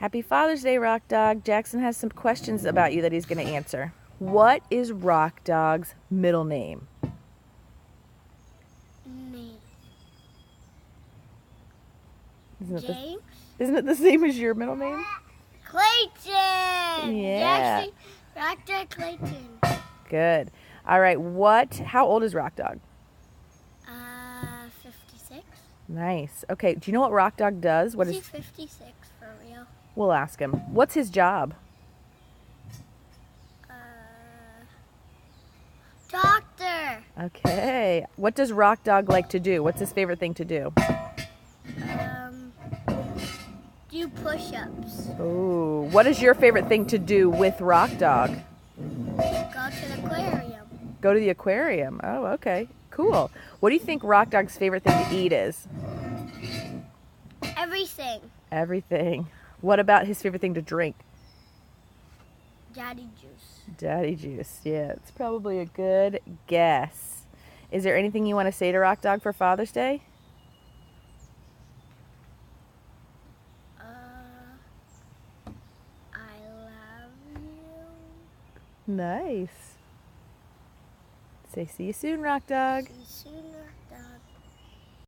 Happy Father's Day, Rock Dog. Jackson has some questions about you that he's going to answer. What is Rock Dog's middle name? Name. James? Isn't it the same as your middle name? Clayton! Yeah. Jackson, Rock Dog Clayton. Good. All right, how old is Rock Dog? 56. Nice. Okay, do you know what Rock Dog does? Is he 56 for real? We'll ask him. What's his job? Doctor. Okay. What does Rock Dog like to do? What's his favorite thing to do? Do push-ups. Ooh. What is your favorite thing to do with Rock Dog? Go to the aquarium. Go to the aquarium. Oh, okay. Cool. What do you think Rock Dog's favorite thing to eat is? Everything. Everything. What about his favorite thing to drink? Daddy juice. Daddy juice. Yeah, it's probably a good guess. Is there anything you want to say to Rock Dog for Father's Day? I love you. Nice. Say see you soon, Rock Dog. See you soon.